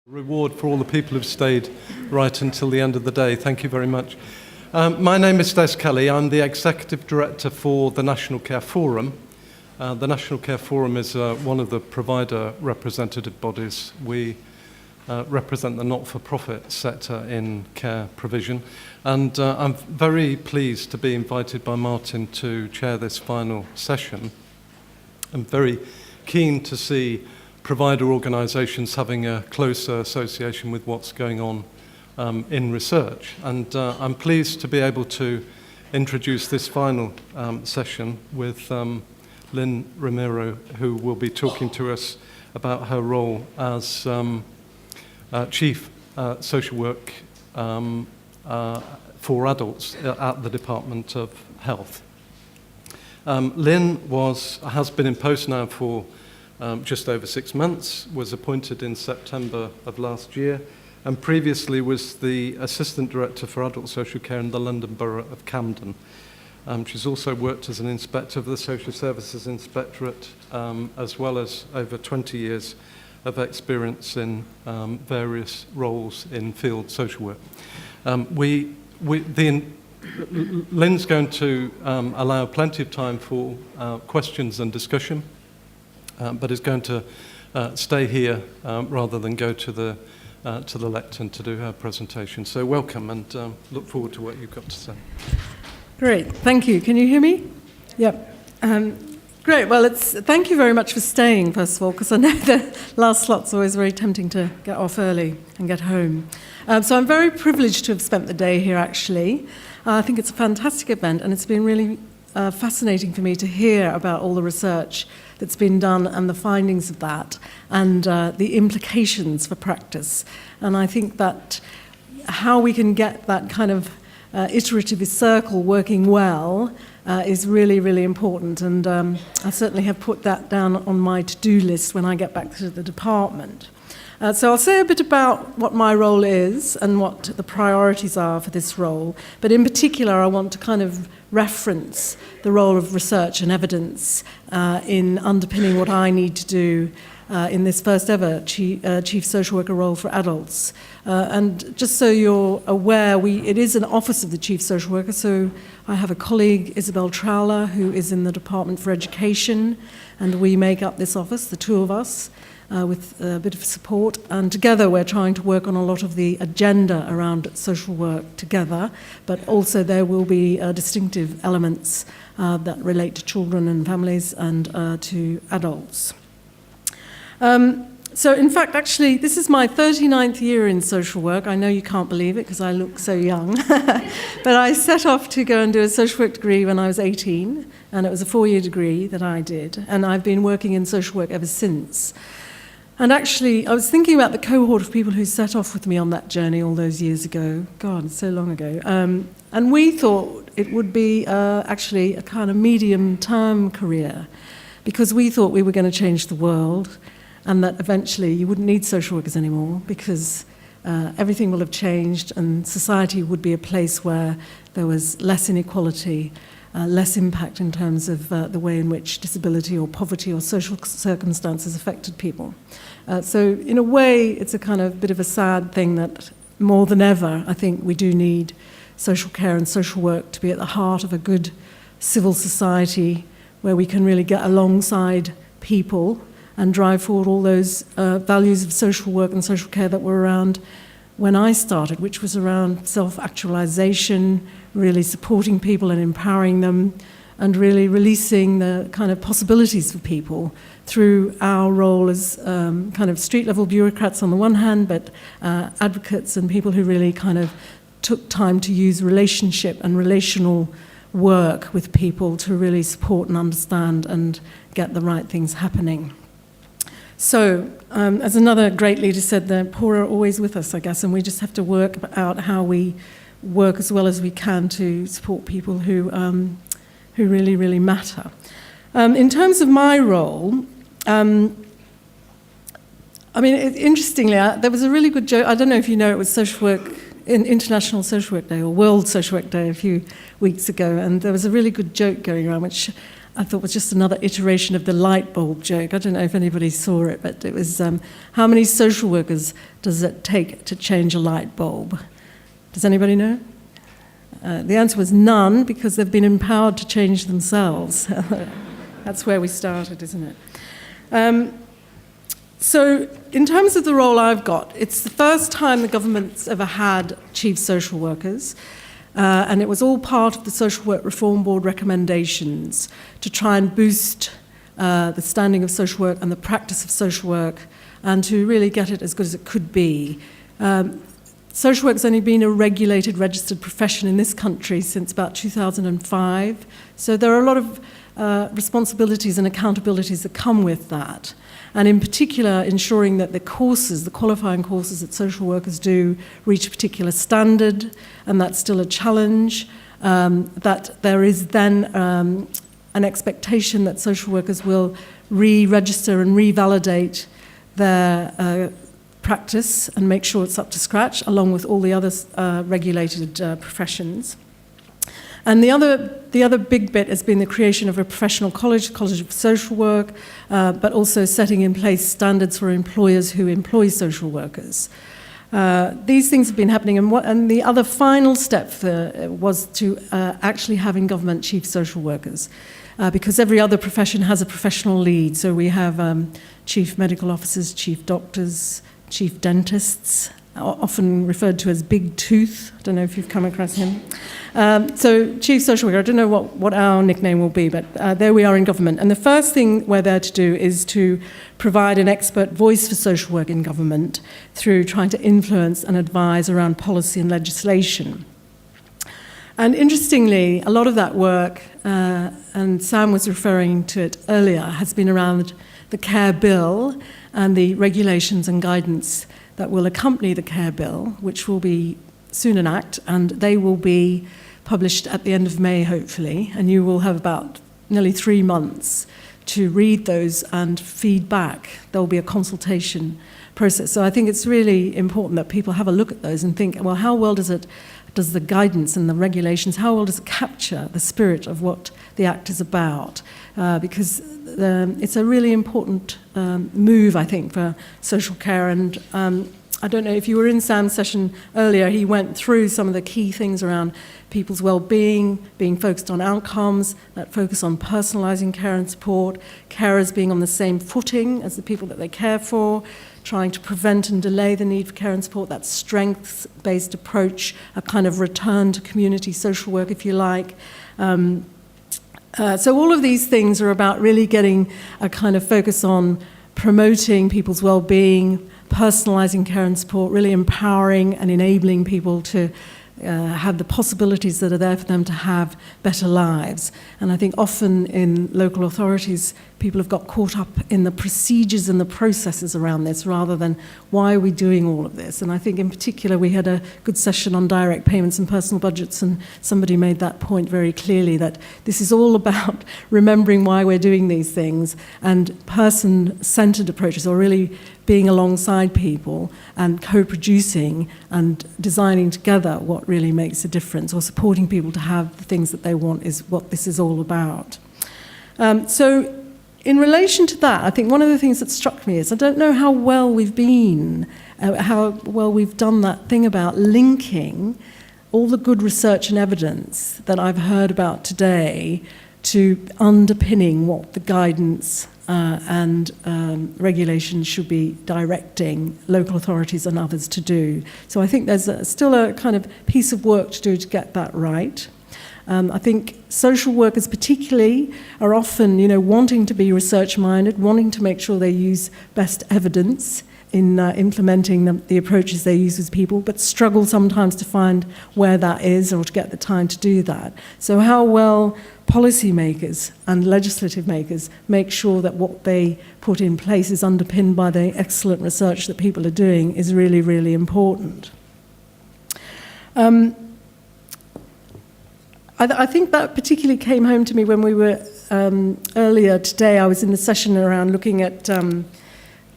Reward for all the people who've stayed right until the end of the day. Thank you very much. My name is Des Kelly. I'm the Executive Director for the National Care Forum. The National Care Forum is one of the provider representative bodies. We represent the not-for-profit sector in care provision. And I'm very pleased to be invited by Martin to chair this final session. I'm very keen to see provider organisations having a closer association with what's going on in research. And I'm pleased to be able to introduce this final session with Lynn Romero, who will be talking to us about her role as Chief Social Work for Adults at the Department of Health. Lynn has been in post now for just over 6 months, was appointed in September of last year, and previously was the Assistant Director for Adult Social Care in the London Borough of Camden. She's also worked as an Inspector of the Social Services Inspectorate, as well as over 20 years of experience in various roles in field social work. Lynn's going to allow plenty of time for questions and discussion, but is going to stay here rather than go to the lectern to do her presentation. So welcome, and look forward to what you've got to say. Great, thank you. Can you hear me? Yep. Great, well, thank you very much for staying, first of all, because I know the last slot's always very tempting to get off early and get home. So I'm very privileged to have spent the day here, actually. I think it's a fantastic event, and it's been really fascinating for me to hear about all the research that's been done and the findings of that and the implications for practice. And I think that how we can get that kind of iterative circle working well is really, really important. And I certainly have put that down on my to-do list when I get back to the department. So I'll say a bit about what my role is and what the priorities are for this role. But in particular, I want to kind of reference the role of research and evidence in underpinning what I need to do in this first ever Chief Social Worker role for adults. And just so you're aware, it is an office of the Chief Social Worker, so I have a colleague, Isabel Trowler, who is in the Department for Education, and we make up this office, the two of us, with a bit of support, and together we're trying to work on a lot of the agenda around social work together, but also there will be distinctive elements that relate to children and families and to adults. So in fact, actually, this is my 39th year in social work. I know you can't believe it because I look so young, but I set off to go and do a social work degree when I was 18, and it was a 4-year degree that I did, and I've been working in social work ever since. And actually, I was thinking about the cohort of people who set off with me on that journey all those years ago. God, it's so long ago. And we thought it would be actually a kind of medium-term career, because we thought we were going to change the world, and that eventually you wouldn't need social workers anymore because everything will have changed and society would be a place where there was less inequality, less impact in terms of the way in which disability or poverty or social circumstances affected people. So in a way, it's a kind of bit of a sad thing that more than ever, I think we do need social care and social work to be at the heart of a good civil society where we can really get alongside people and drive forward all those values of social work and social care that were around when I started, which was around self-actualization, really supporting people and empowering them, and really releasing the kind of possibilities for people through our role as kind of street-level bureaucrats on the one hand, but advocates and people who really kind of took time to use relationship and relational work with people to really support and understand and get the right things happening. So, as another great leader said, the poor are always with us, I guess, and we just have to work out how we work as well as we can to support people who really, really matter. In terms of my role, interestingly, there was a really good joke. I don't know if you know, it was International Social Work Day or World Social Work Day a few weeks ago, and there was a really good joke going around, which I thought was just another iteration of the light bulb joke. I don't know if anybody saw it, but it was, how many social workers does it take to change a light bulb? Does anybody know? The answer was none, because they've been empowered to change themselves. That's where we started, isn't it? So in terms of the role I've got, it's the first time the government's ever had chief social workers, and it was all part of the Social Work Reform Board recommendations to try and boost the standing of social work and the practice of social work, and to really get it as good as it could be. Social work has only been a regulated, registered profession in this country since about 2005, so there are a lot of responsibilities and accountabilities that come with that. And in particular, ensuring that the courses, the qualifying courses that social workers do, reach a particular standard, and that's still a challenge. That there is then an expectation that social workers will re-register and revalidate their practice and make sure it's up to scratch, along with all the other regulated professions. And the other big bit has been the creation of a professional college, College of Social Work, but also setting in place standards for employers who employ social workers. These things have been happening, and the other final step was to actually having government chief social workers, because every other profession has a professional lead. So we have chief medical officers, chief doctors, chief dentists, often referred to as Big Tooth. I don't know if you've come across him. So chief social worker, I don't know what our nickname will be, but there we are in government. And the first thing we're there to do is to provide an expert voice for social work in government through trying to influence and advise around policy and legislation. And interestingly, a lot of that work, and Sam was referring to it earlier, has been around the Care Bill and the regulations and guidance that will accompany the Care Bill, which will be soon an act, and they will be published at the end of May, hopefully, and you will have about nearly 3 months to read those and feed back. There will be a consultation process. So I think it's really important that people have a look at those and think, well, how well does the guidance and the regulations, how well does it capture the spirit of what the Act is about? Because it's a really important move, I think, for social care. And I don't know if you were in Sam's session earlier, he went through some of the key things around people's well-being, being focused on outcomes, that focus on personalising care and support, carers being on the same footing as the people that they care for, trying to prevent and delay the need for care and support, that strengths-based approach, a kind of return to community social work, if you like. So all of these things are about really getting a kind of focus on promoting people's well-being, personalising care and support, really empowering and enabling people to have the possibilities that are there for them to have better lives. And I think often in local authorities, people have got caught up in the procedures and the processes around this rather than why are we doing all of this. And I think in particular we had a good session on direct payments and personal budgets, and somebody made that point very clearly, that this is all about remembering why we're doing these things, and person-centred approaches, or really being alongside people and co-producing and designing together what really makes a difference, or supporting people to have the things that they want, is what this is all about. So in relation to that, I think one of the things that struck me is I don't know how well we've been, how well we've done that thing about linking all the good research and evidence that I've heard about today to underpinning what the guidance and regulations should be directing local authorities and others to do. So I think there's still a kind of piece of work to do to get that right. I think social workers particularly are often, wanting to be research-minded, wanting to make sure they use best evidence in implementing the approaches they use with people, but struggle sometimes to find where that is or to get the time to do that. So how well policymakers and legislative makers make sure that what they put in place is underpinned by the excellent research that people are doing is really, really important. I think that particularly came home to me when we were earlier today. I was in the session around looking at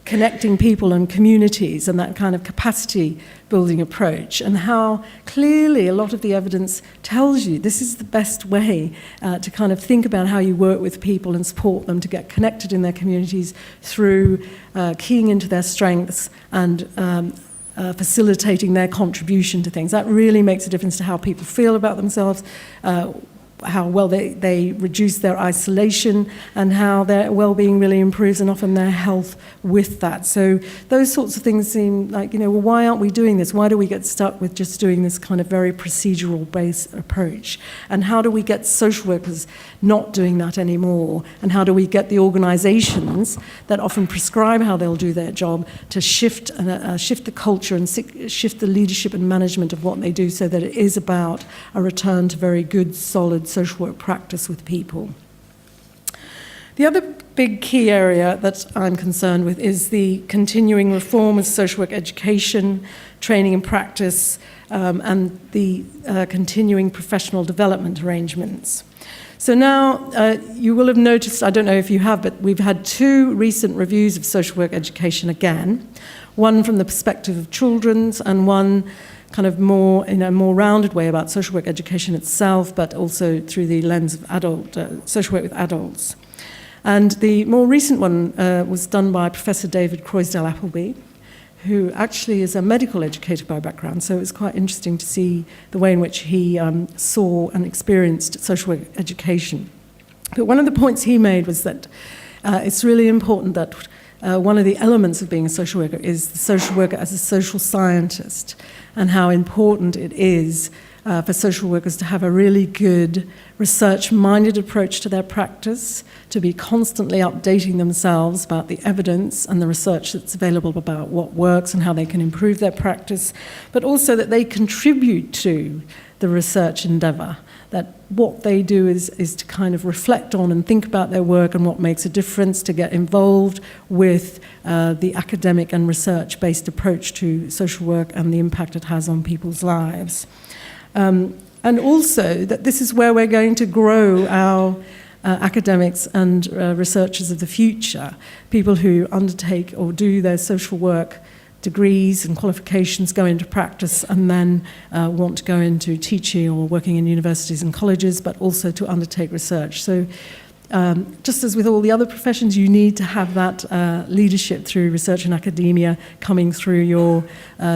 connecting people and communities and that kind of capacity building approach, and how clearly a lot of the evidence tells you this is the best way to kind of think about how you work with people and support them to get connected in their communities through keying into their strengths and facilitating their contribution to things. That really makes a difference to how people feel about themselves, how well they reduce their isolation, and how their well-being really improves, and often their health with that. So those sorts of things seem like, well, why aren't we doing this? Why do we get stuck with just doing this kind of very procedural-based approach? And how do we get social workers not doing that anymore? And how do we get the organizations that often prescribe how they'll do their job to shift the culture and shift the leadership and management of what they do, so that it is about a return to very good, solid social work practice with people. The other big key area that I'm concerned with is the continuing reform of social work education, training and practice, and the continuing professional development arrangements. So now you will have noticed, I don't know if you have, but we've had 2 recent reviews of social work education again, one from the perspective of children's and one kind of more, in a more rounded way about social work education itself, but also through the lens of adult social work with adults. And the more recent one was done by Professor David Croysdale-Appleby, who actually is a medical educator by background, so it was quite interesting to see the way in which he saw and experienced social work education. But one of the points he made was that it's really important that one of the elements of being a social worker is the social worker as a social scientist, and how important it is for social workers to have a really good research-minded approach to their practice, to be constantly updating themselves about the evidence and the research that's available about what works and how they can improve their practice, but also that they contribute to the research endeavour, that what they do is to kind of reflect on and think about their work and what makes a difference, to get involved with the academic and research-based approach to social work and the impact it has on people's lives. And also that this is where we're going to grow our academics and researchers of the future, people who undertake or do their social work degrees and qualifications, go into practice, and then want to go into teaching or working in universities and colleges, but also to undertake research. So just as with all the other professions, you need to have that leadership through research and academia coming through your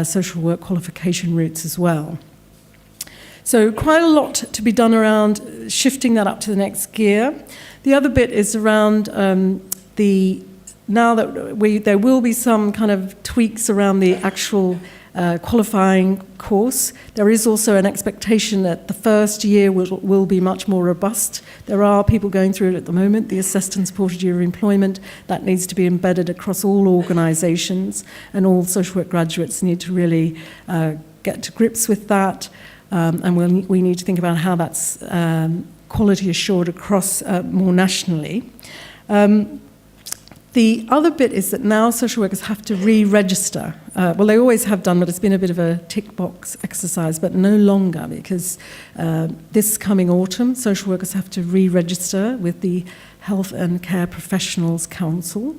social work qualification routes as well. So quite a lot to be done around shifting that up to the next gear. The other bit is around now that there will be some kind of tweaks around the actual qualifying course. There is also an expectation that the first year will be much more robust. There are people going through it at the moment, the assessed and supported year of employment. That needs to be embedded across all organisations, and all social work graduates need to really get to grips with that. And we need to think about how that's quality assured across more nationally. The other bit is that now social workers have to re-register. Well, they always have done, but it's been a bit of a tick box exercise, but no longer, because this coming autumn, social workers have to re-register with the Health and Care Professionals Council,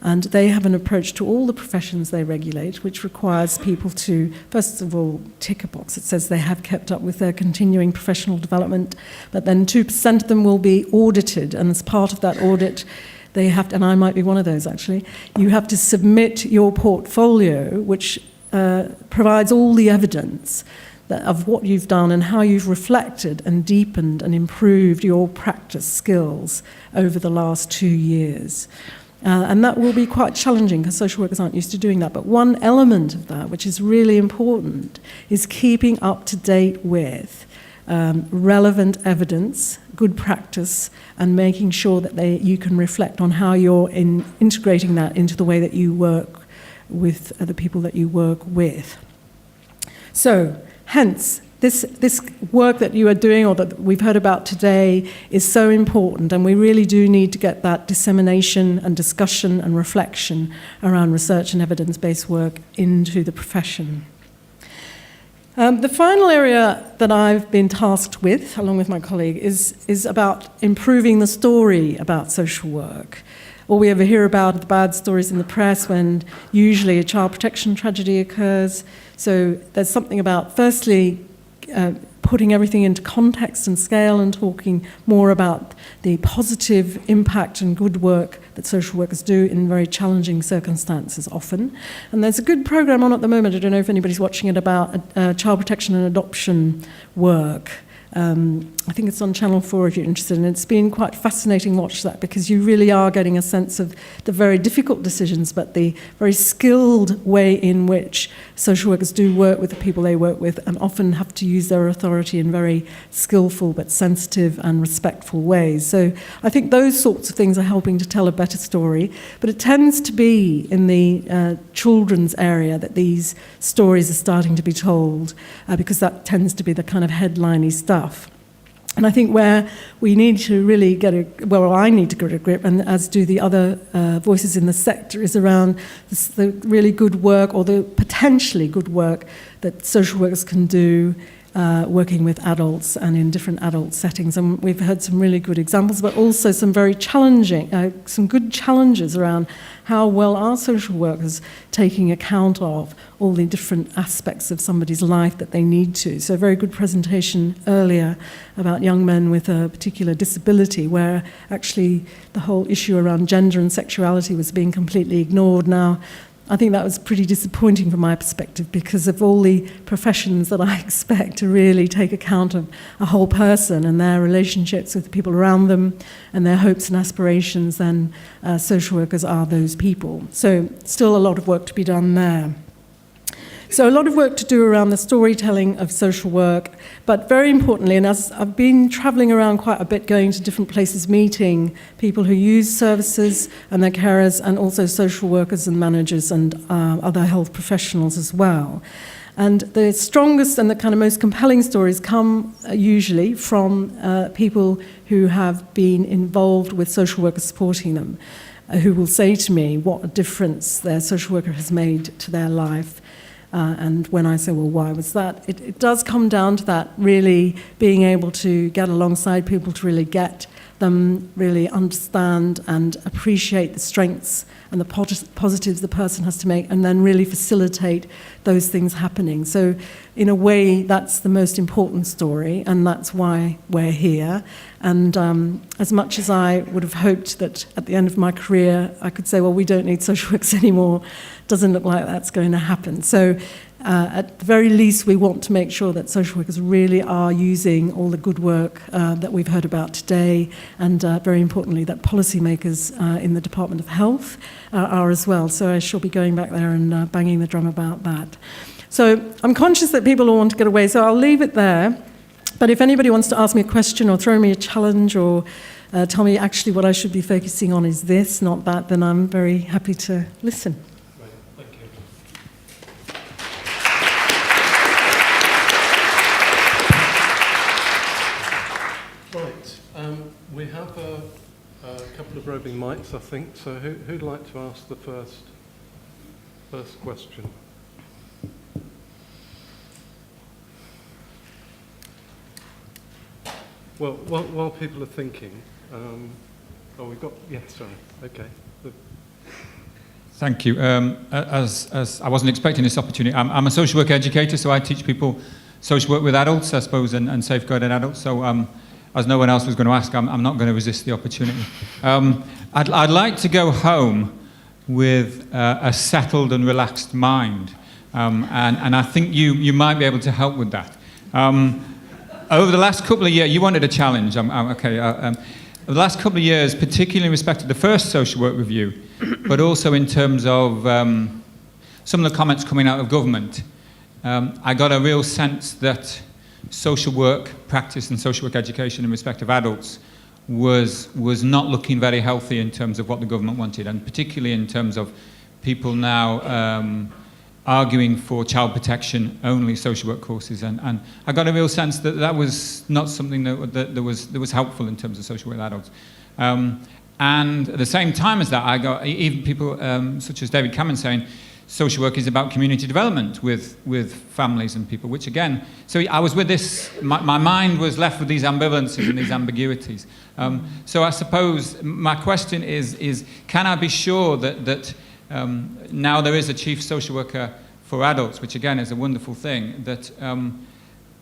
and they have an approach to all the professions they regulate, which requires people to, first of all, tick a box. It says they have kept up with their continuing professional development, but then 2% of them will be audited, and as part of that audit, they have to, and I might be one of those actually, you have to submit your portfolio, which provides all the evidence of what you've done and how you've reflected and deepened and improved your practice skills over the last 2 years. And that will be quite challenging because social workers aren't used to doing that. But one element of that, which is really important, is keeping up to date with relevant evidence, good practice, and making sure that you can reflect on how you're integrating that into the way that you work with the people that you work with. So, hence, this work that you are doing, or that we've heard about today, is so important, and we really do need to get that dissemination and discussion and reflection around research and evidence-based work into the profession. The final area that I've been tasked with, along with my colleague, is about improving the story about social work. All we ever hear about are the bad stories in the press when usually a child protection tragedy occurs. So there's something about, firstly, putting everything into context and scale and talking more about the positive impact and good work that social workers do in very challenging circumstances often. And there's a good program on at the moment, I don't know if anybody's watching it, about child protection and adoption work. I think it's on Channel 4 if you're interested, and it's been quite fascinating to watch that, because you really are getting a sense of the very difficult decisions, but the very skilled way in which social workers do work with the people they work with, and often have to use their authority in very skillful but sensitive and respectful ways. So I think those sorts of things are helping to tell a better story, but it tends to be in the children's area that these stories are starting to be told, because that tends to be the kind of headliney stuff. And I think where we need to really I need to get a grip, and as do the other voices in the sector, is around the really good work, or the potentially good work, that social workers can do working with adults and in different adult settings. And we've heard some really good examples, but also some very challenging, some good challenges around how well are social workers taking account of all the different aspects of somebody's life that they need to. So a very good presentation earlier about young men with a particular disability, where actually the whole issue around gender and sexuality was being completely ignored. Now, I think that was pretty disappointing from my perspective, because of all the professions that I expect to really take account of a whole person and their relationships with the people around them and their hopes and aspirations, then social workers are those people. So still a lot of work to be done there. So a lot of work to do around the storytelling of social work, but very importantly, and as I've been travelling around quite a bit, going to different places, meeting people who use services and their carers, and also social workers and managers and other health professionals as well. And the strongest and the kind of most compelling stories come usually from people who have been involved with social workers supporting them, who will say to me what a difference their social worker has made to their life. And when I say, well, why was that? It does come down to that, really being able to get alongside people, to really get them, really understand and appreciate the strengths and the positives the person has to make, and then really facilitate those things happening. So in a way, that's the most important story, and that's why we're here. And as much as I would have hoped that at the end of my career I could say, well, we don't need social workers anymore, doesn't look like that's going to happen. So at the very least, we want to make sure that social workers really are using all the good work that we've heard about today, and very importantly, that policymakers in the Department of Health are as well. So I shall be going back there and banging the drum about that. So I'm conscious that people all want to get away, so I'll leave it there. But if anybody wants to ask me a question or throw me a challenge or tell me actually what I should be focusing on is this, not that, then I'm very happy to listen. We have a couple of roving mics, I think. So who'd like to ask the first question? Well, while people are thinking, we've got, sorry, okay. Thank you. As I wasn't expecting this opportunity, I'm a social work educator, so I teach people social work with adults, I suppose, and safeguarding adults. So as no one else was going to ask, I'm not going to resist the opportunity. I'd like to go home with a settled and relaxed mind, and I think you might be able to help with that. Over the last couple of years, you wanted a challenge. Okay. Over the last couple of years, particularly in respect to the first social work review, but also in terms of some of the comments coming out of government, I got a real sense that social work practice and social work education in respect of adults was not looking very healthy in terms of what the government wanted, and particularly in terms of people now arguing for child protection only social work courses, and I got a real sense that that was not something that was helpful in terms of social work with adults. And at the same time as that, I got even people such as David Cameron saying, social work is about community development with families and people, which again, so I was with this, my mind was left with these ambivalences and these ambiguities. So I suppose my question is can I be sure that now there is a chief social worker for adults, which again is a wonderful thing, that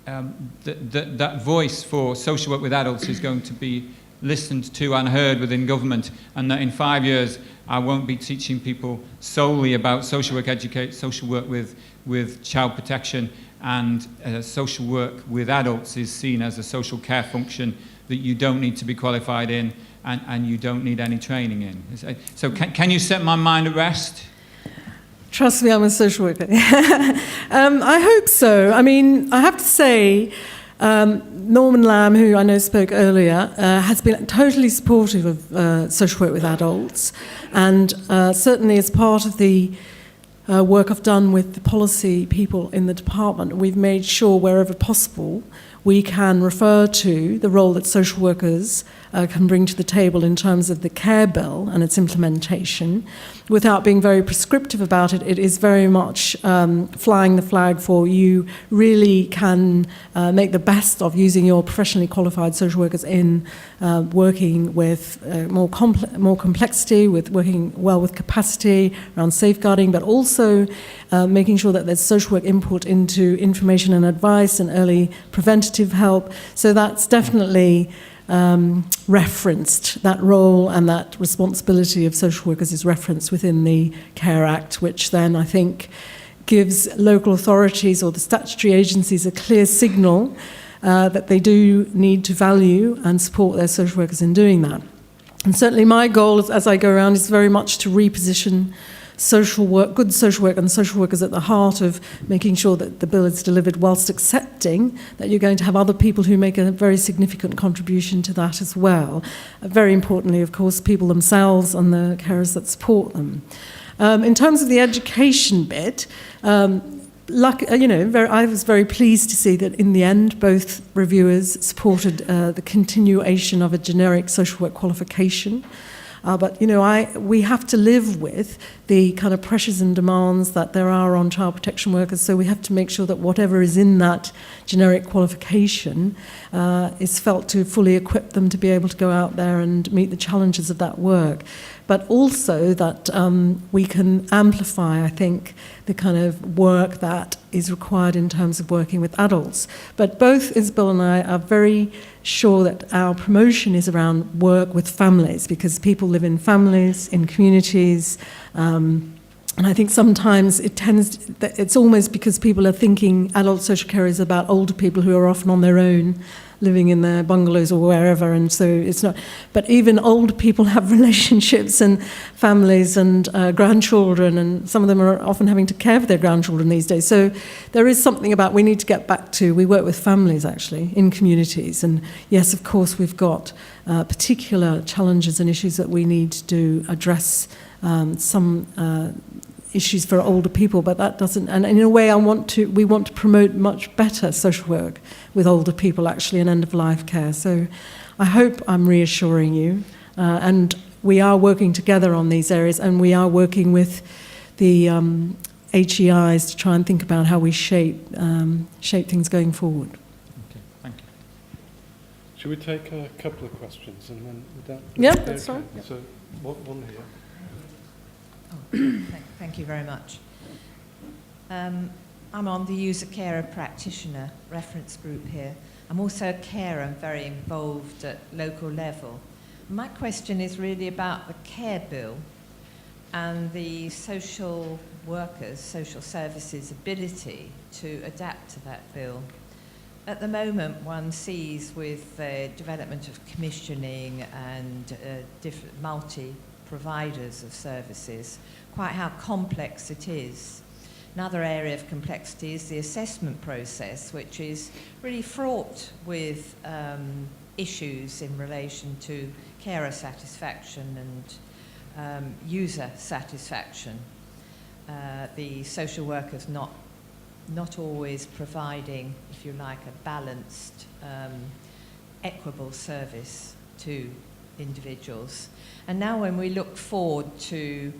that voice for social work with adults is going to be listened to and heard within government, and that in 5 years I won't be teaching people solely about social work with child protection, and social work with adults is seen as a social care function that you don't need to be qualified in and you don't need any training in. So can you set my mind at rest? Trust me, I'm a social worker. I hope so. I mean, I have to say, Norman Lamb, who I know spoke earlier, has been totally supportive of social work with adults, and certainly as part of the work I've done with the policy people in the department, we've made sure wherever possible we can refer to the role that social workers can bring to the table in terms of the care bill and its implementation. Without being very prescriptive about it, it is very much flying the flag for you really can make the best of using your professionally qualified social workers in working with more complexity, with working well with capacity around safeguarding, but also making sure that there's social work input into information and advice and early preventative help. So that's definitely referenced, that role and that responsibility of social workers is referenced within the Care Act, which then I think gives local authorities or the statutory agencies a clear signal that they do need to value and support their social workers in doing that. And certainly my goal as I go around is very much to reposition social work, good social work, and social workers at the heart of making sure that the bill is delivered, whilst accepting that you're going to have other people who make a very significant contribution to that as well. Very importantly, of course, people themselves and the carers that support them. In terms of the education bit, I was very pleased to see that in the end both reviewers supported the continuation of a generic social work qualification. But we have to live with the kind of pressures and demands that there are on child protection workers, so we have to make sure that whatever is in that generic qualification is felt to fully equip them to be able to go out there and meet the challenges of that work. But also that we can amplify, I think, the kind of work that is required in terms of working with adults. But both Isabel and I are very sure that our promotion is around work with families, because people live in families, in communities, and I think sometimes it's almost because people are thinking adult social care is about older people who are often on their own, living in their bungalows or wherever, and so it's not. But even old people have relationships and families and grandchildren, and some of them are often having to care for their grandchildren these days. So there is something about we need to get back to, we work with families actually, in communities, and yes, of course, we've got particular challenges and issues that we need to address, some issues for older people, but that doesn't, and in a way we want to promote much better social work with older people actually in end-of-life care. So I hope I'm reassuring you, and we are working together on these areas, and we are working with the HEIs to try and think about how we shape things going forward. Okay, thank you. Should we take a couple of questions and then would Yeah, that be that's okay? fine. Yeah. So one here. Thank you very much. I'm on the user carer practitioner reference group here. I'm also a carer and very involved at local level. My question is really about the care bill and the social workers, social services ability to adapt to that bill. At the moment, one sees with the development of commissioning and different multi-providers of services, quite how complex it is. Another area of complexity is the assessment process, which is really fraught with issues in relation to carer satisfaction and user satisfaction. The social workers not always providing, if you like, a balanced, equitable service to individuals. And now when we look forward to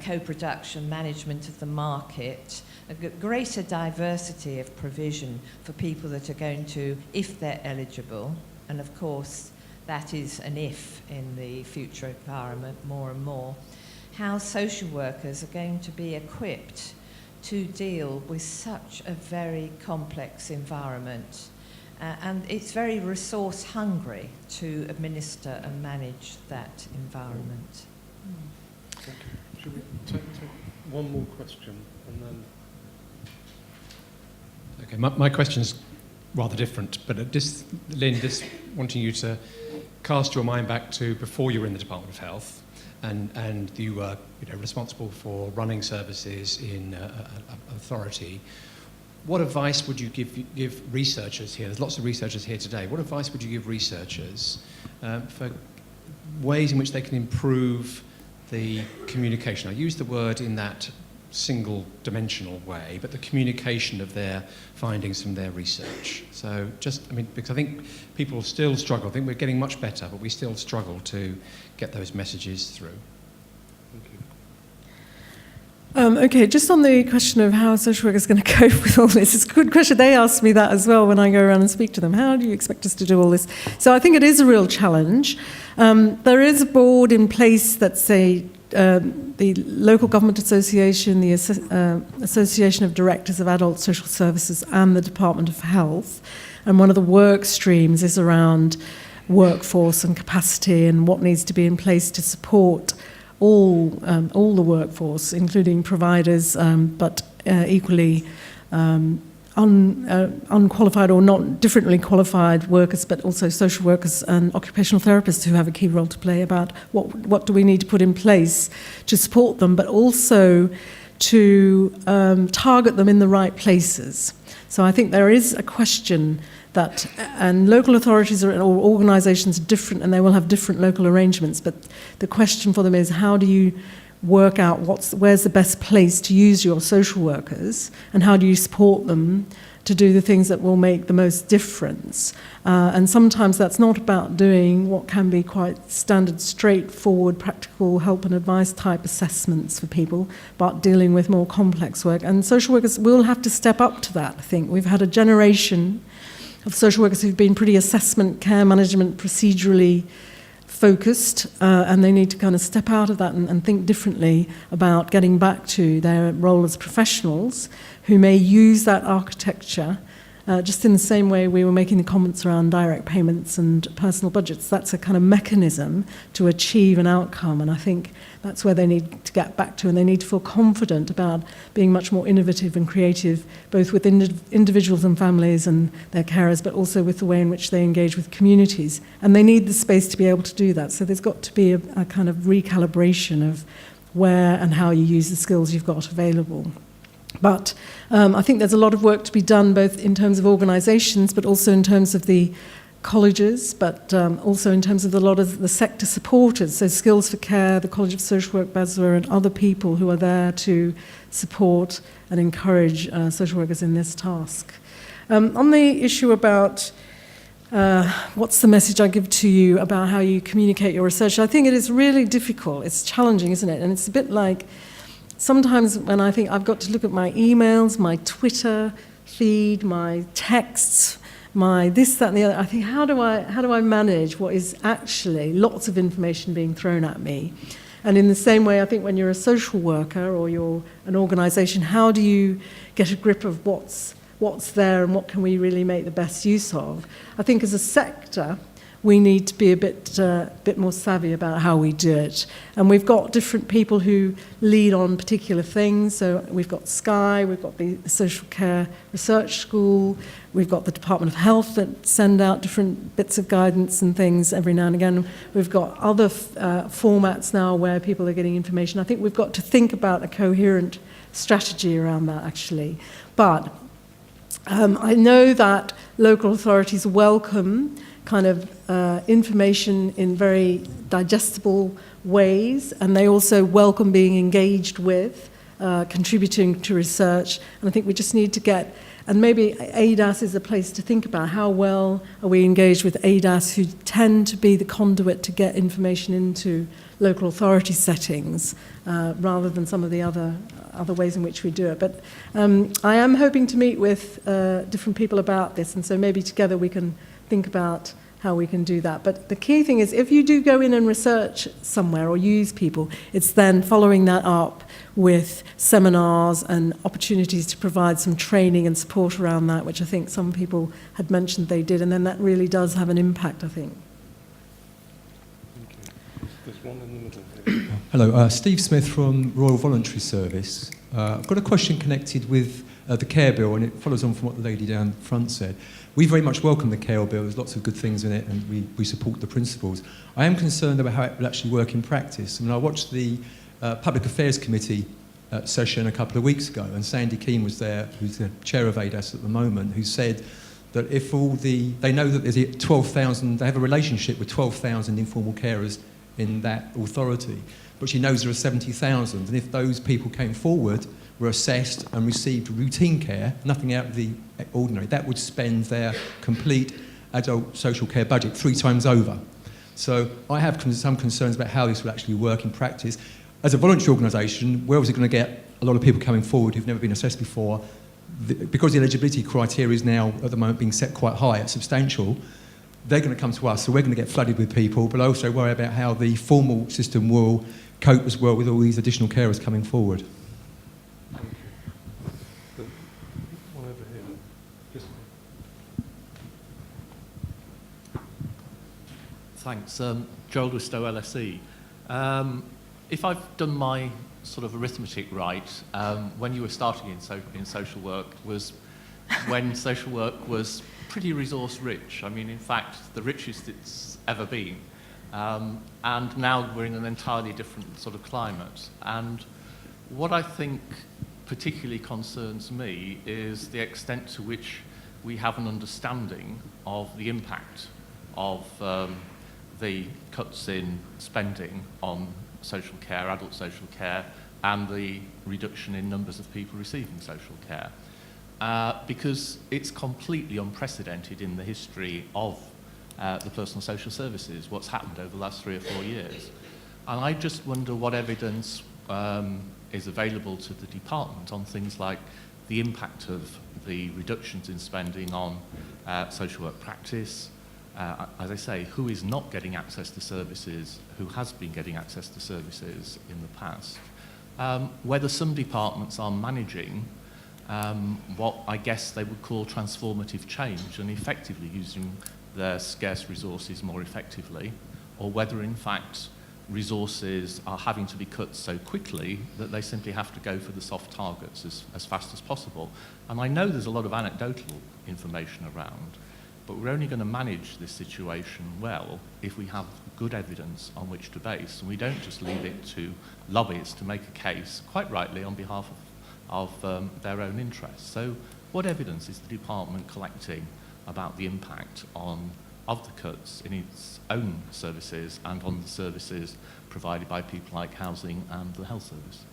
co-production management of the market, a greater diversity of provision for people that are going to, if they're eligible, and of course that is an if in the future environment more and more, how social workers are going to be equipped to deal with such a very complex environment. And it's very resource hungry to administer and manage that environment. Thank you. Should we take one more question and then... Okay, my question's rather different, but Lynn, just wanting you to cast your mind back to before you were in the Department of Health, and you were responsible for running services in authority. What advice would you give researchers here? There's lots of researchers here today. What advice would you give researchers for ways in which they can improve the communication? I use the word in that single-dimensional way, but the communication of their findings from their research. So because I think people still struggle. I think we're getting much better, but we still struggle to get those messages through. Thank you. Okay, just on the question of how social workers are going to cope with all this, it's a good question. They ask me that as well when I go around and speak to them. How do you expect us to do all this? So I think it is a real challenge. There is a board in place that's the Local Government Association, the Association of Directors of Adult Social Services, and the Department of Health. And one of the work streams is around workforce and capacity and what needs to be in place to support all the workforce, including providers, but equally unqualified or not differently qualified workers, but also social workers and occupational therapists who have a key role to play about what do we need to put in place to support them, but also to target them in the right places. So I think there is a question that, and local authorities or organisations are different and they will have different local arrangements, but the question for them is how do you work out where's the best place to use your social workers and how do you support them to do the things that will make the most difference. And sometimes that's not about doing what can be quite standard, straightforward, practical help and advice type assessments for people, but dealing with more complex work. And social workers will have to step up to that, I think. We've had a generation of social workers who've been pretty assessment, care management, procedurally focused, and they need to kind of step out of that and think differently about getting back to their role as professionals who may use that architecture just in the same way we were making the comments around direct payments and personal budgets. That's a kind of mechanism to achieve an outcome, and I think that's where they need to get back to, and they need to feel confident about being much more innovative and creative, both with individuals and families and their carers, but also with the way in which they engage with communities. And they need the space to be able to do that. So there's got to be a kind of recalibration of where and how you use the skills you've got available. But I think there's a lot of work to be done, both in terms of organisations, but also in terms of the colleges, but also in terms of a lot of the sector supporters, so Skills for Care, the College of Social Work, BASWA, and other people who are there to support and encourage social workers in this task. On the issue about what's the message I give to you about how you communicate your research, I think it is really difficult. It's challenging, isn't it? And it's a bit like sometimes when I think I've got to look at my emails, my Twitter feed, my texts, my this, that, and the other, I think, how do I manage what is actually lots of information being thrown at me? And in the same way, I think when you're a social worker or you're an organisation, how do you get a grip of what's there and what can we really make the best use of? I think as a sector, we need to be a bit more savvy about how we do it. And we've got different people who lead on particular things. So we've got Sky, we've got the Social Care Research School, we've got the Department of Health that send out different bits of guidance and things every now and again. We've got other formats now where people are getting information. I think we've got to think about a coherent strategy around that, actually. But I know that local authorities welcome kind of information in very digestible ways, and they also welcome being engaged with contributing to research. And I think we just need to get, and maybe ADAS is a place to think about how well are we engaged with ADAS, who tend to be the conduit to get information into local authority settings, rather than some of the other ways in which we do it. But I am hoping to meet with different people about this, and so maybe together we can think about how we can do that. But the key thing is, if you do go in and research somewhere or use people, it's then following that up with seminars and opportunities to provide some training and support around that, which I think some people had mentioned they did, and then that really does have an impact, I think. There's one in the middle here. Hello, Steve Smith from Royal Voluntary Service. I've got a question connected with the care bill, and it follows on from what the lady down front said. We very much welcome the care bill. There's lots of good things in it, and we support the principles. I am concerned about how it will actually work in practice. I mean, I watched the Public Affairs Committee session a couple of weeks ago, and Sandy Keane was there, who's the chair of ADAS at the moment, who said that if they know that there's 12,000, they have a relationship with 12,000 informal carers in that authority, but she knows there are 70,000, and if those people came forward, were assessed and received routine care, nothing out of the ordinary, that would spend their complete adult social care budget 3 times over. So I have some concerns about how this will actually work in practice. As a voluntary organisation, where is it going to get a lot of people coming forward who've never been assessed before? Because the eligibility criteria is now at the moment being set quite high, substantial, they're going to come to us, so we're going to get flooded with people, but I also worry about how the formal system will cope as well with all these additional carers coming forward. One over here. Thanks. Joel Wistow, LSE. If I've done my sort of arithmetic right, when you were starting in social work was when social work was pretty resource rich. I mean, in fact, the richest it's ever been. And now we're in an entirely different sort of climate. And what I think particularly concerns me is the extent to which we have an understanding of the impact of the cuts in spending on social care, adult social care, and the reduction in numbers of people receiving social care. Because it's completely unprecedented in the history of the personal social services, what's happened over the last 3 or 4 years. And I just wonder what evidence is available to the department on things like the impact of the reductions in spending on social work practice, as I say, who is not getting access to services, who has been getting access to services in the past, whether some departments are managing what I guess they would call transformative change and effectively using their scarce resources more effectively, or whether in fact resources are having to be cut so quickly that they simply have to go for the soft targets as fast as possible. And I know there's a lot of anecdotal information around, but we're only going to manage this situation well if we have good evidence on which to base, and we don't just leave it to lobbyists to make a case, quite rightly, on behalf of their own interests. So what evidence is the department collecting about the impact of the cuts in its own services and on the services provided by people like housing and the health service?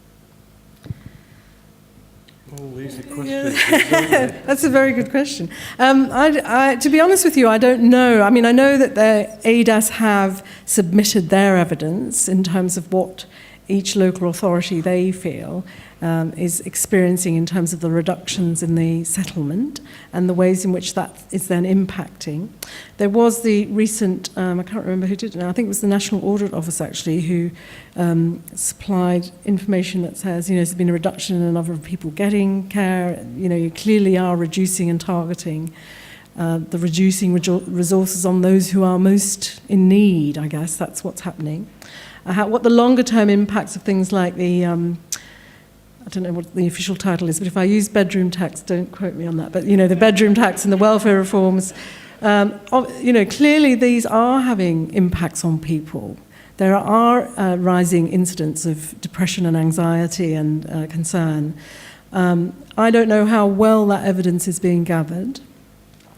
All easy questions. Yeah. That's a very good question. To be honest with you, I don't know. I mean, I know that the ADAS have submitted their evidence in terms of what each local authority they feel is experiencing in terms of the reductions in the settlement and the ways in which that is then impacting. There was the recent, I can't remember who did it now, I think it was the National Audit Office actually, who supplied information that says, there's been a reduction in the number of people getting care, you clearly are reducing and targeting the reducing resources on those who are most in need, I guess, that's what's happening. What the longer term impacts of things like the, I don't know what the official title is, but if I use bedroom tax, don't quote me on that, but the bedroom tax and the welfare reforms, clearly these are having impacts on people. There are rising incidents of depression and anxiety and concern. I don't know how well that evidence is being gathered.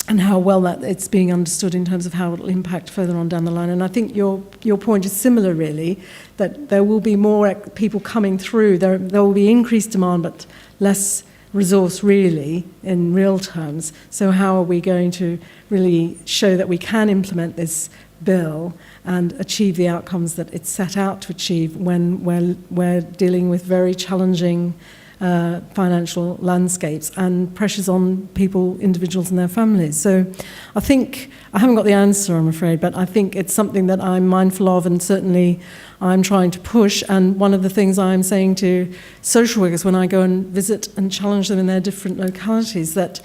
and how well that it's being understood in terms of how it will impact further on down the line. And I think your point is similar, really, that there will be more people coming through. There will be increased demand, but less resource, really, in real terms. So how are we going to really show that we can implement this bill and achieve the outcomes that it's set out to achieve when we're dealing with very challenging financial landscapes and pressures on people, individuals and their families. So I think, I haven't got the answer, I'm afraid, but I think it's something that I'm mindful of, and certainly I'm trying to push. And one of the things I'm saying to social workers when I go and visit and challenge them in their different localities, that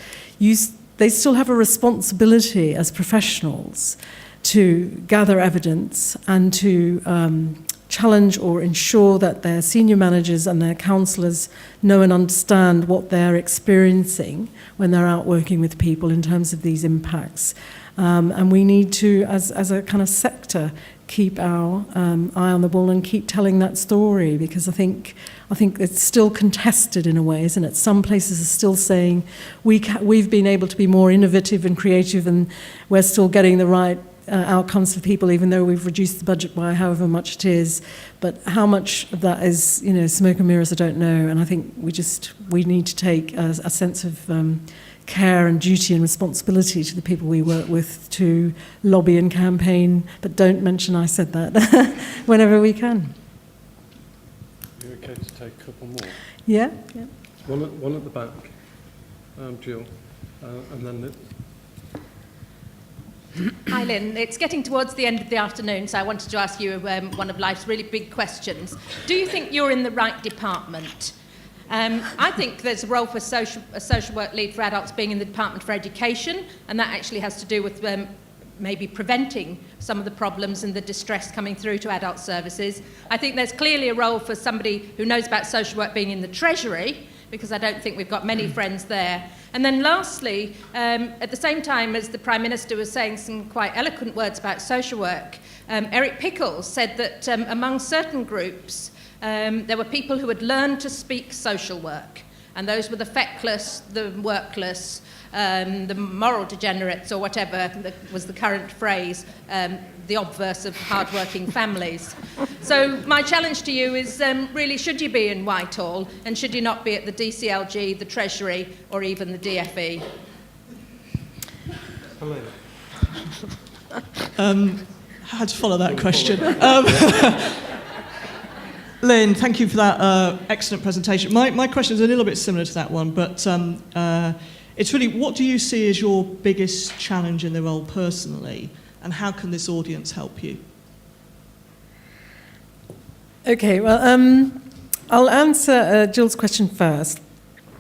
they still have a responsibility as professionals to gather evidence and to challenge or ensure that their senior managers and their counsellors know and understand what they're experiencing when they're out working with people in terms of these impacts. And we need to, as a kind of sector, keep our eye on the ball and keep telling that story, because I think it's still contested in a way, isn't it? Some places are still saying we've been able to be more innovative and creative, and we're still getting the right outcomes for people, even though we've reduced the budget by however much it is. But how much of that is, smoke and mirrors, I don't know. And I think we need to take a sense of care and duty and responsibility to the people we work with to lobby and campaign, but don't mention I said that, whenever we can. Are you okay to take a couple more? Yeah. One at the back, Jill, and then... Hi Lynn, it's getting towards the end of the afternoon, so I wanted to ask you one of life's really big questions. Do you think you're in the right department? I think there's a role for a social work lead for adults being in the Department for Education, and that actually has to do with maybe preventing some of the problems and the distress coming through to adult services. I think there's clearly a role for somebody who knows about social work being in the Treasury, because I don't think we've got many friends there. And then lastly, at the same time as the Prime Minister was saying some quite eloquent words about social work, Eric Pickles said that among certain groups, there were people who had learned to speak social work, and those were the feckless, the workless, the moral degenerates, or whatever was the current phrase, the obverse of hard-working families. So my challenge to you is really, should you be in Whitehall, and should you not be at the DCLG, the Treasury, or even the DFE? How to follow that question. Lynn, thank you for that excellent presentation. My question is a little bit similar to that one, but it's really, what do you see as your biggest challenge in the role personally, and how can this audience help you? Okay, well, I'll answer Jill's question first.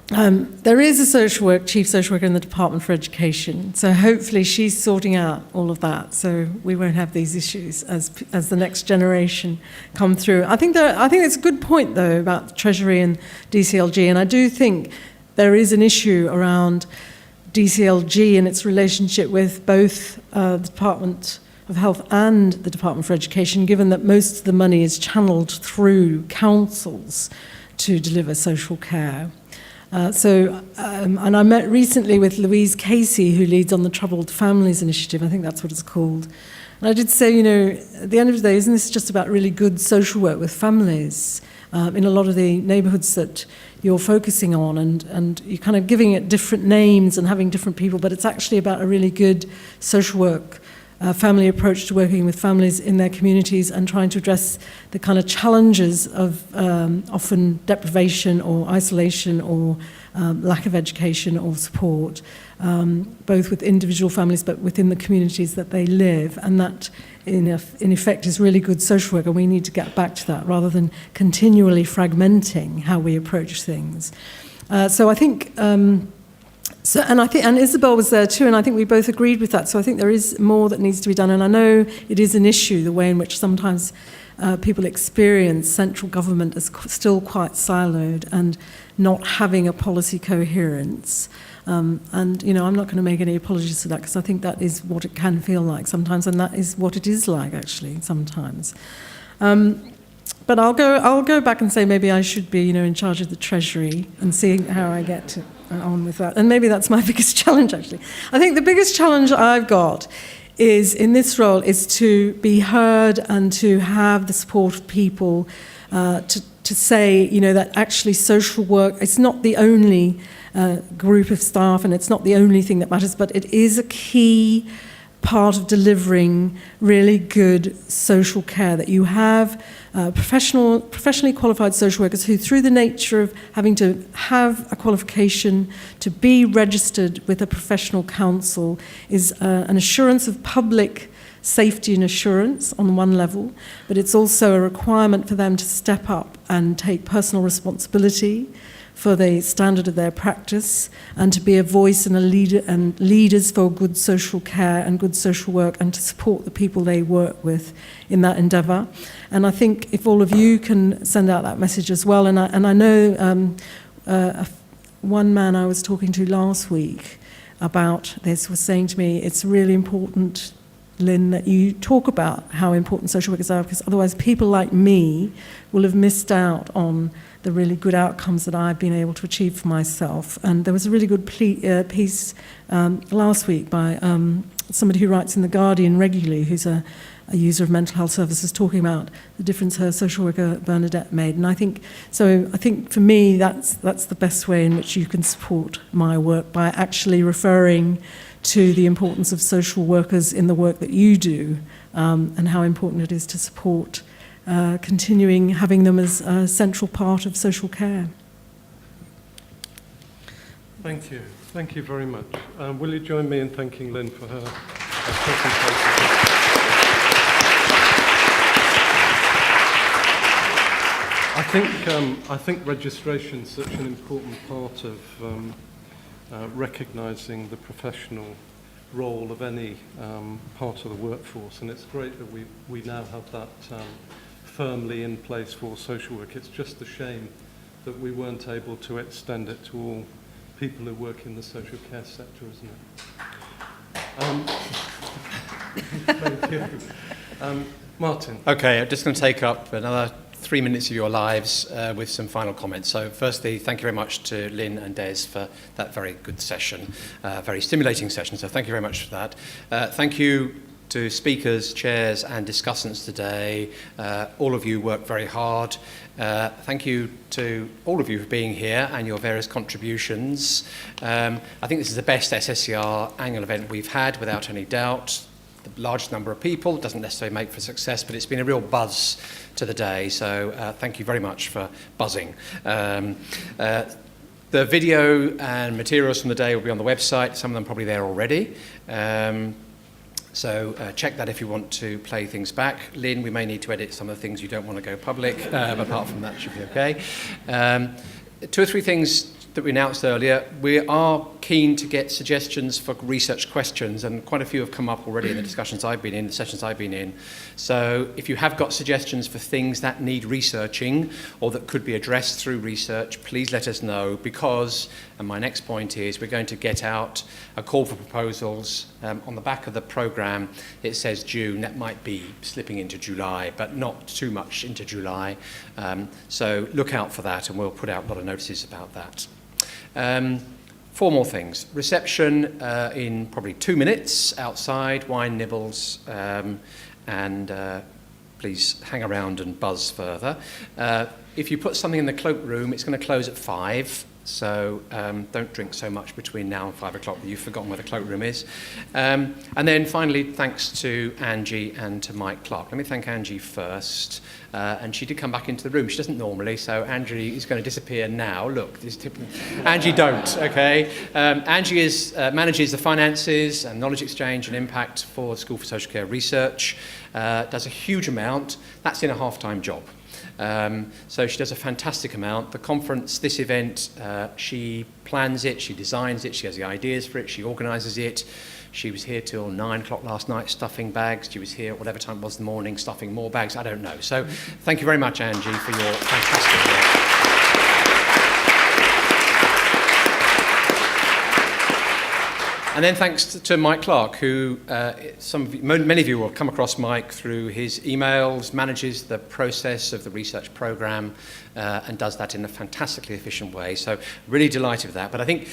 There is a chief social worker in the Department for Education, so hopefully she's sorting out all of that, so we won't have these issues as the next generation come through. I think it's a good point, though, about the Treasury and DCLG, and I do think there is an issue around DCLG and its relationship with both the Department of Health and the Department for Education, given that most of the money is channeled through councils to deliver social care. And I met recently with Louise Casey, who leads on the Troubled Families Initiative. I think that's what it's called. And I did say, at the end of the day, isn't this just about really good social work with families in a lot of the neighbourhoods that you're focusing on, and you're kind of giving it different names and having different people, but it's actually about a really good social work family approach to working with families in their communities and trying to address the kind of challenges of often deprivation or isolation or lack of education or support, both with individual families but within the communities that they live. And that, in effect, is really good social work, and we need to get back to that rather than continually fragmenting how we approach things. So I think... And Isabel was there too, and I think we both agreed with that. So I think there is more that needs to be done, and I know it is an issue, the way in which sometimes people experience central government as still quite siloed and not having a policy coherence. And I'm not going to make any apologies for that, because I think that is what it can feel like sometimes, and that is what it is like actually sometimes. But I'll go back and say maybe I should be, in charge of the Treasury and seeing how I get to. on with that. And maybe that's my biggest challenge, actually. I think the biggest challenge I've got is in this role is to be heard and to have the support of people to say, that actually social work is not the only group of staff and it's not the only thing that matters, but it is a key part of delivering really good social care, that you have professionally qualified social workers who, through the nature of having to have a qualification to be registered with a professional council, is an assurance of public safety and assurance on one level, but it's also a requirement for them to step up and take personal responsibility for the standard of their practice, and to be a voice and a leader and leaders for good social care and good social work, and to support the people they work with in that endeavour. And I think if all of you can send out that message as well, and I know one man I was talking to last week about this was saying to me, it's really important, Lynn, that you talk about how important social workers are, because otherwise people like me will have missed out on the really good outcomes that I've been able to achieve for myself. And there was a really good piece last week by somebody who writes in The Guardian regularly, who's a user of mental health services, talking about the difference her social worker Bernadette made. And I think for me that's the best way in which you can support my work, by actually referring to the importance of social workers in the work that you do, and how important it is to support continuing having them as a central part of social care. Thank you. Thank you very much. Will you join me in thanking Lynn for her presentation? I think registration is such an important part of recognising the professional role of any part of the workforce, and it's great that we now have that firmly in place for social work. It's just a shame that we weren't able to extend it to all people who work in the social care sector, isn't it? Thank you. Martin. Okay, I'm just going to take up another 3 minutes of your lives with some final comments. So firstly, thank you very much to Lynn and Des for that very good session, very stimulating session, so thank you very much for that. Thank you to speakers, chairs and discussants today. All of you worked very hard. Thank you to all of you for being here and your various contributions. I think this is the best SSCR annual event we've had, without any doubt. The largest number of people doesn't necessarily make for success, but it's been a real buzz to the day, so thank you very much for buzzing. The video and materials from the day will be on the website, some of them probably there already. So check that if you want to play things back. Lynn, we may need to edit some of the things you don't want to go public, but apart from that, it should be okay. 2 or 3 things that we announced earlier. We are keen to get suggestions for research questions, and quite a few have come up already in the discussions I've been in, the sessions I've been in. So if you have got suggestions for things that need researching or that could be addressed through research, please let us know, because, and my next point is, we're going to get out a call for proposals. On the back of the programme it says June, that might be slipping into July, but not too much into July. So look out for that, and we'll put out a lot of notices about that. 4 more things. Reception in probably 2 minutes outside, wine, nibbles, and please hang around and buzz further. If you put something in the cloakroom, it's going to close at 5. So don't drink so much between now and 5 o'clock that you've forgotten where the cloakroom is. And then finally, thanks to Angie and to Mike Clark. Let me thank Angie first. And she did come back into the room. She doesn't normally, so Angie is going to disappear now. Look, Angie, don't, okay? Angie manages the finances and knowledge exchange and impact for the School for Social Care Research. Does a huge amount. That's in a half-time job. So she does a fantastic amount. The conference, this event, she plans it, she designs it, she has the ideas for it, she organises it. She was here till 9 o'clock last night stuffing bags. She was here at whatever time it was in the morning stuffing more bags. I don't know. So thank you very much, Angie, for your fantastic work. And then thanks to Mike Clark, who many of you will have come across Mike through his emails, manages the process of the research programme, and does that in a fantastically efficient way. So really delighted with that. But I think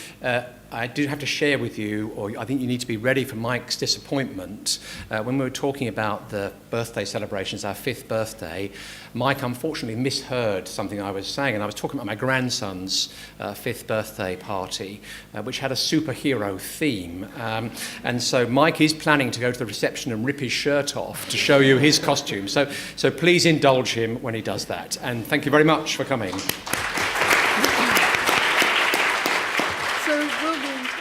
I do have to share with you, or I think you need to be ready for Mike's disappointment. When we were talking about the birthday celebrations, our 5th birthday, Mike unfortunately misheard something I was saying, and I was talking about my grandson's 5th birthday party, which had a superhero theme. And so Mike is planning to go to the reception and rip his shirt off to show you his costume. So please indulge him when he does that. And thank you very much for coming. So we'll be in touch.